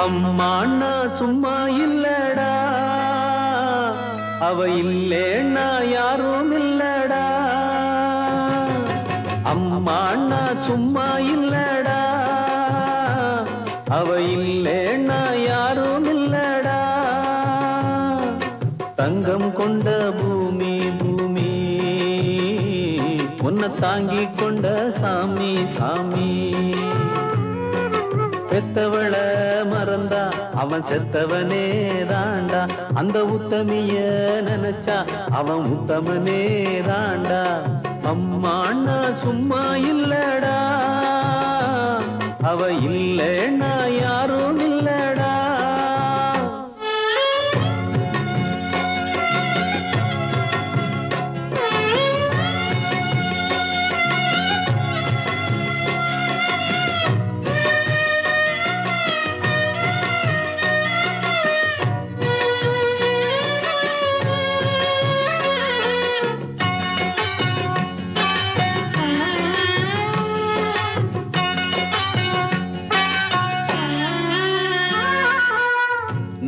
அம்மாண்ணா சும்மா இல்லடா, அவ இல்லேன்னா யாரும் இல்லடா. அம்மாண்ணா சும்மா இல்லடா, அவ இல்லேன்னா யாரும் இல்லடா. தங்கம் கொண்ட பூமி பூமி உன்னை தாங்கி கொண்ட சாமி சாமி. பெத்தவள மறந்தா அவன் செத்தவனே தாண்டா. அந்த உத்தமிய நினைச்சா அவன் உத்தமனே தாண்டா. அம்மா அண்ணா சும்மா இல்லடா. அவ இல்லேன்னா யாரும் இல்லடா.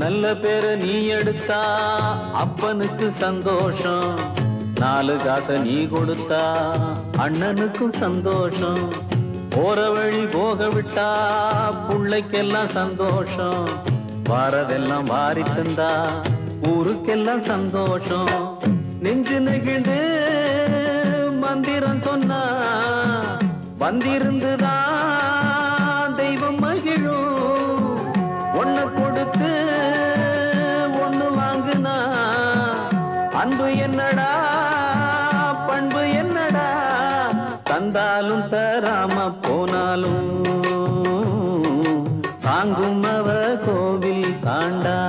நல்ல பேர நீ எடுத்தா அப்பனுக்கு சந்தோஷம். 4 காசை நீ கொடுத்தா அண்ணனுக்கும் சந்தோஷம். போற வழி போக விட்டா புள்ளைக்கெல்லாம் சந்தோஷம். வாரதெல்லாம் வாரி தந்தா ஊருக்கெல்லாம் சந்தோஷம். நெஞ்சு நெகிழ்ந்து மந்திரம் சொன்னா வந்திருந்துதான் தெய்வம் மகிழும். ஒண்ணு கொடுத்து ஒண்ணு வாங்குனா அன்பு என்னடா பண்பு என்னடா. தந்தாலும் தராம போனாலும் தாங்கும் அவ கோவில் தாண்டா.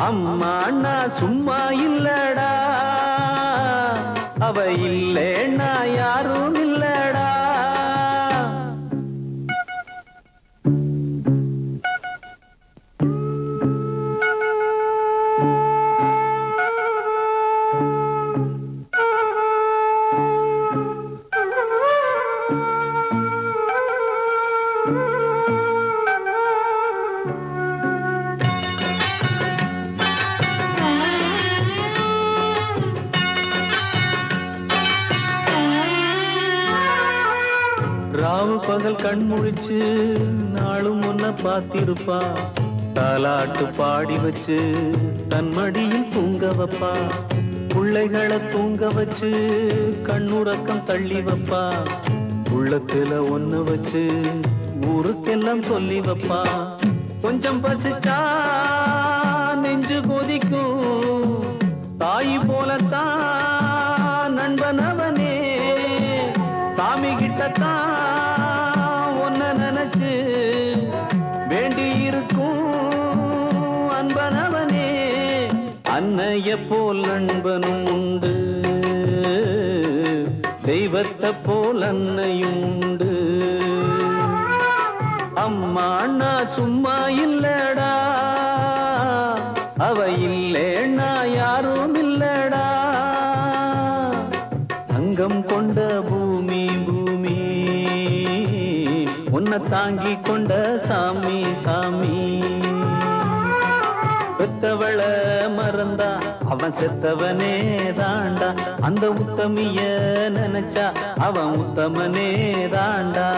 அம்மா அண்ணா சும்மா இல்லடா. அவ இல்லேன்னா யாரும் இல்லடா. ராவு பகல் கண் முழிச்சு நாளும் முன்ன பார்த்திருப்பா. தாலாட்டு பாடி வச்சு தன் மடியில் தூங்க வைப்பா. பிள்ளைகளை தூங்க வச்சு கண்ணுறக்கம் தள்ளி வைப்பா. உள்ளத்துல ஒண்ணு வச்சு ஊருக்கெல்லாம் சொல்லி வைப்பா. கொஞ்சம் பசிச்சா நெஞ்சு கொதிக்கும். தாய் போலத்தான் நண்பன் அவனே. சாமி கிட்டத்தான் ஒன்ன நினைச்சு வேண்டி இருக்கும் அன்பனவனே. அன்னைய போல் நண்பனும் உண்டு, தெய்வத்தை போல் அன்னையும் உண்டு. அம்மா அண்ணா சும்மா இல்லடா. அவ இல்லேன்னா யாரும் இல்லடா. தங்கம் கொண்ட பூமி பூமி உன்னை தாங்கி கொண்ட சாமி சாமி. பெத்தவள மறந்தா அவன் செத்தவனே தாண்டா. அந்த உத்தமிய நினைச்சா அவன் உத்தமனே தாண்டா.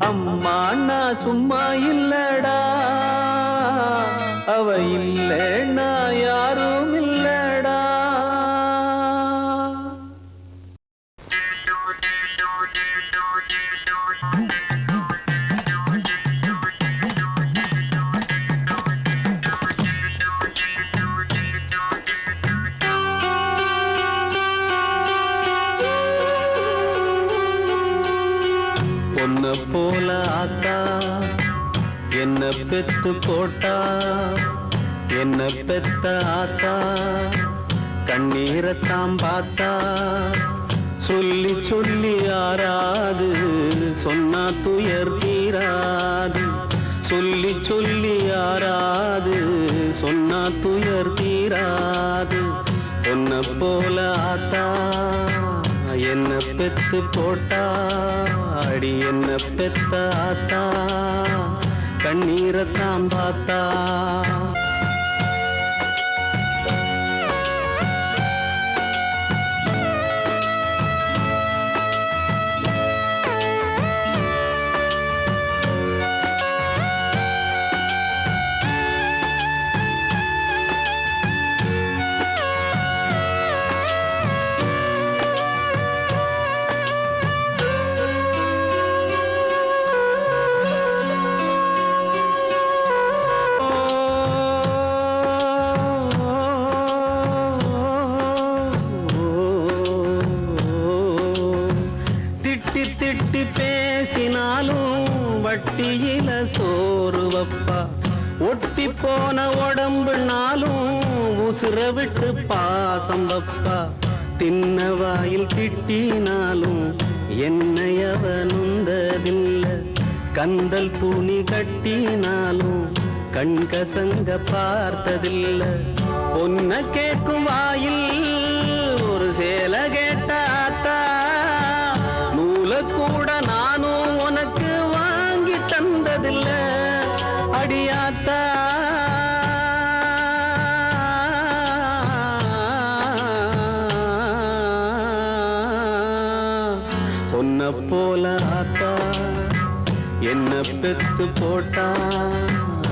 அம்மா அண்ணா சும்மா இல்லடா. அவ இல்லேன்னா யாரும் இல்லடா. பொன்ன போல ஆத்தா என்ன பெத்து போட்டா. என்ன பெத்த ஆத்தா கண்ணீரத்தாம் பார்த்தா. சொல்லி சொல்லி ஆறாது சொன்னா துயர் தீராது. சொல்லி சொல்லி ஆறாது சொன்னா துயர் தீராது. பொன்ன போல ஆத்தா என்ன பெத்து போட்டா. அடி என்ன பெத்த ஆத்தா கண்ணீரத்தாம் பார்த்தா. கட்டினாலும் வட்டியில சோறு வப்பா, ஒட்டி போன உடம்புனாலும் உசுர விட்டு பாசம் வப்பா, தின்ன வாயில் திட்டினாலும் என்னையவ நுந்ததில்லை, கந்தல் துணி கட்டினாலும் கண்கசங்க பார்த்ததில்லை, பொன்ன கேட்கும் வாயில் ஒரு சேல கேட்டாத்தா, நூல கூட நானும் உனக்கு வாங்கி தந்ததில்லை அடியாத்தா. பொன்ன போல ஆத்தா என்ன பெத்து போட்டா,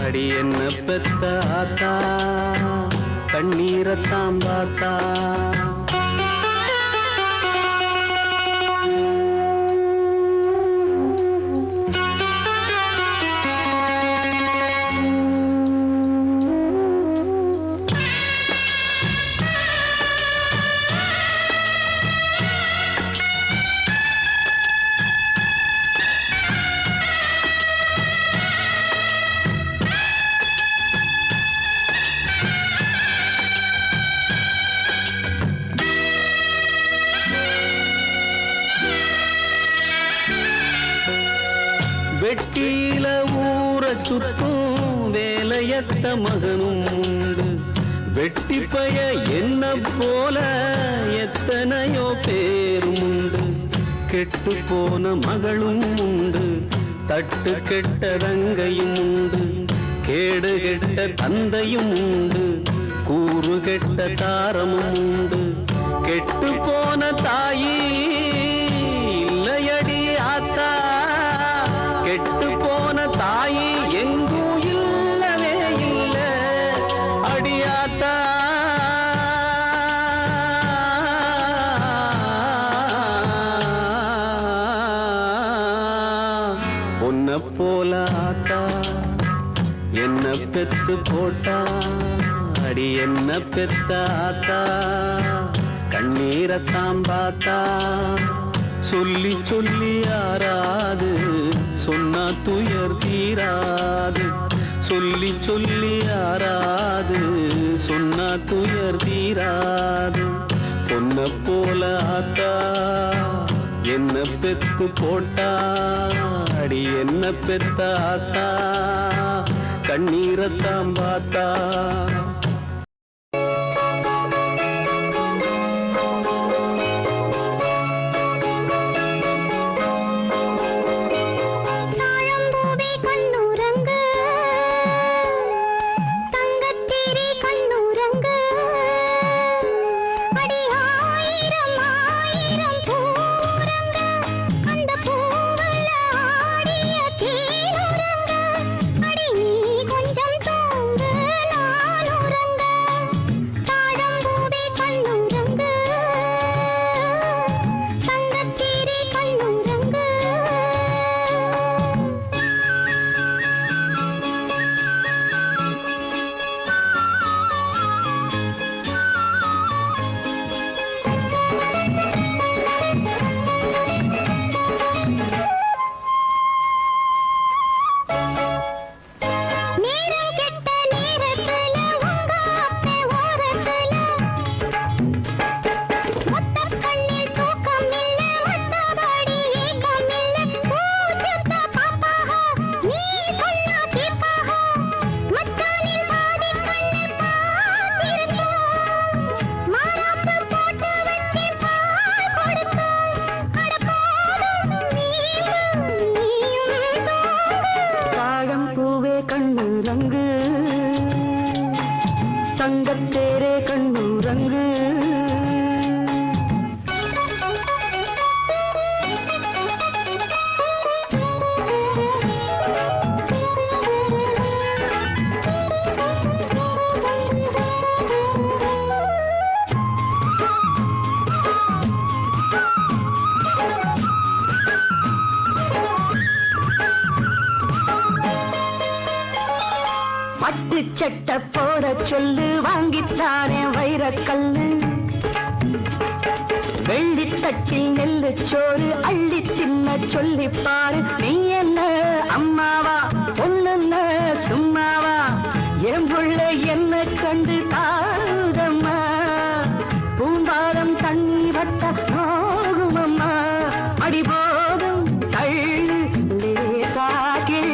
அடி என்ன பெத்த ஆத்தா கண்ணீரத்தாம் பார்த்தா. வெட்டியில ஊற சுத்தும் வேலையத்த மகனும் உண்டு, வெட்டி பய என்ன போல எத்தனையோ பேரும் உண்டு, கெட்டு போன மகளும் உண்டு, தட்டு கெட்ட தங்கையும் உண்டு, கேடு கெட்ட தந்தையும் உண்டு, கூறு கெட்ட தாரமும் உண்டு, கெட்டு போன தாயி இல்லையடி ஆத்தா, கெட்டு போன தாயி எங்கும் இல்லவே இல்ல அடியாத்தா. பொன்ன போல ஆத்தா என்ன பெத்து போட்டா, அடி என்ன பெத்த ஆத்தா கண்ணீரத்தாம் பார்த்தா. சொல்லி சொல்லி யாராது சொன்னா துயர் தீராது, சொல்லி சொல்லி யாராது சொன்னா துயர் தீராது, பொன்ன போல ஆத்தா என்ன பெத்து போட்டா, அடி என்ன பெத்த ஆத்தா கண்ணீரத்தாம் பார்த்தா. தங்கத்தேரே கண்ணூரங்கு பட்டு சட்டை போட சொல்லு வாங்கித்தானே வைரக்கல்லு வெள்ளித்தட்டில் நெல்லுச்சோறு அள்ளி தின்ன சொல்லிப்பாரு. நீ என்ன அம்மாவா பொண்ணுன்ன சும்மாவா? என் புள்ள என்ன கண்டு தாழுதம்மா. பூம்பாலம் தண்ணி வட்ட நோகுமம்மா. அடி போதும் தள்ளு லேசாகில்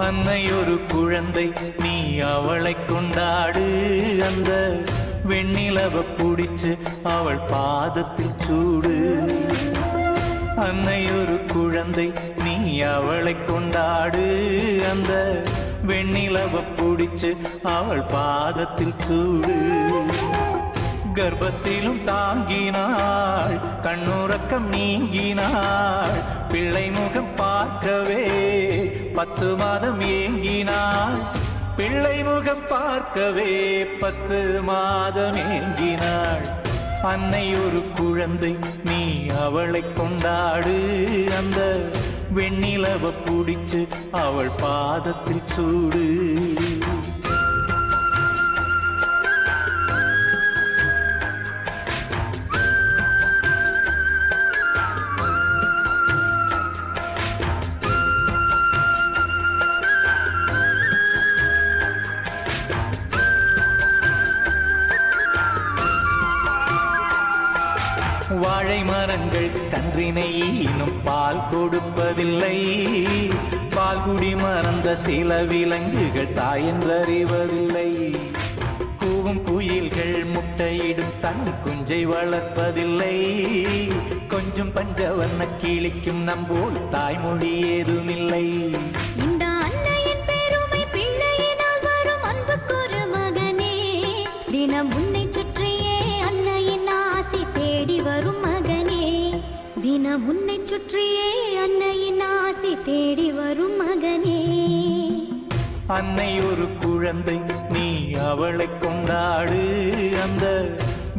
அன்னை ஒரு குழந்தை நீ அவளை கொண்டாடு. அந்த வெண்ணிலவ புடிச்சு அவள் பாதத்தில் சூடு. அன்னை ஒரு குழந்தை நீ அவளை கொண்டாடு. அந்த வெண்ணிலவ புடிச்சு அவள் பாதத்தில் சூடு. கர்ப்பத்திலும் தாங்கினாள் கண்ணுறக்கம் நீங்கினாள். பிள்ளை முகம் பார்க்கவே 10 மாதம் ஏங்கினாள். பிள்ளை முகம் பார்க்கவே 10 மாதம் ஏங்கினாள். அன்னை ஒரு குழந்தை நீ அவளை கொண்டாடு. அந்த வெண்ணிலவ புடிச்சு அவள் பாதத்தில் சூடு. வாழை மரங்கள் கன்றினை இன்னும் பால் கொடுப்பதில்லை. பால்குடி மறந்த சில விலங்குகள் தாயென்றறிவதில்லை. கூவும் குயில்கள் முட்டையிடும் தன் குஞ்சை வளர்ப்பதில்லை. கொஞ்சம் பஞ்சவர்ண கிளிக்கும் நம்போல் தாய்மொழி ஏதுமில்லை. இந்த அன்னையின் பெருமை பிள்ளையினால் வரும் அன்புக்கொரு மகனே. தினம் உன்னை சுற்றியே அன்னையின் ஆசி தேடி வரும் மகனே. தினம் உன்னை சுற்றியே அன்னையின் ஆசி தேடி வரும் மகனே. அன்னை ஒரு குழந்தை நீ அவளை கொண்டாடு. அந்த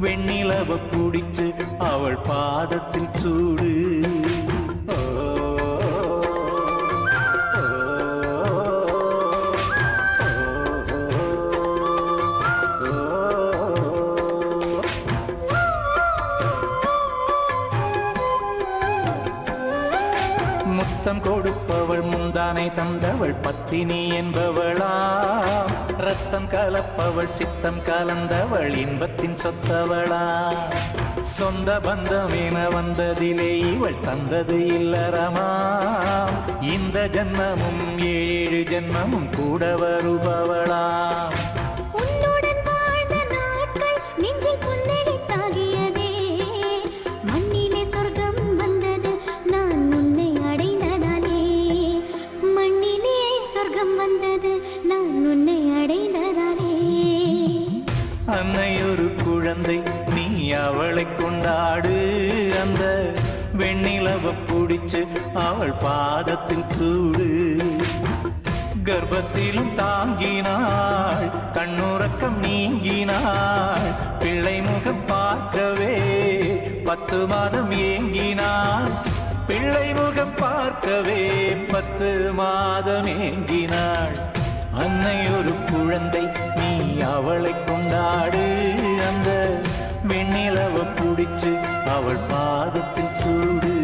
வெண்ணிலவ புடிச்சு அவள் பாதத்தில் சூடு. முத்தம் கொடுப்பவள் முந்தானை தந்தவள் பத்தினி என்பவளாம். ரத்தம் கலப்பவள் சித்தம் கலந்தவள் இன்பத்தின் சொத்தவளா. சொந்த பந்தம் என வந்ததிலே இவள் தந்தது இல்லறமாம். இந்த ஜன்மமும் 7 ஜன்மமும் கூட வருபவளா. அன்னை ஒரு குழந்தை நீ அவளை கொண்டாடு. அந்த அவள் பாதத்தில் சூடு. கர்ப்பத்திலும் தாங்கினாள், கண்ணுறக்கம் நீங்கினாள், பிள்ளை முகம் பார்க்கவே 10 மாதம் ஏங்கினாள், பிள்ளை முகம் பார்க்கவே 10 மாதம் ஏங்கினாள். அன்னை ஒரு குழந்தை, நீ அவளை கொண்டாடு, அந்த வெண்ணிலவ புடிச்சு அவள் பாதத்தில் சூடு.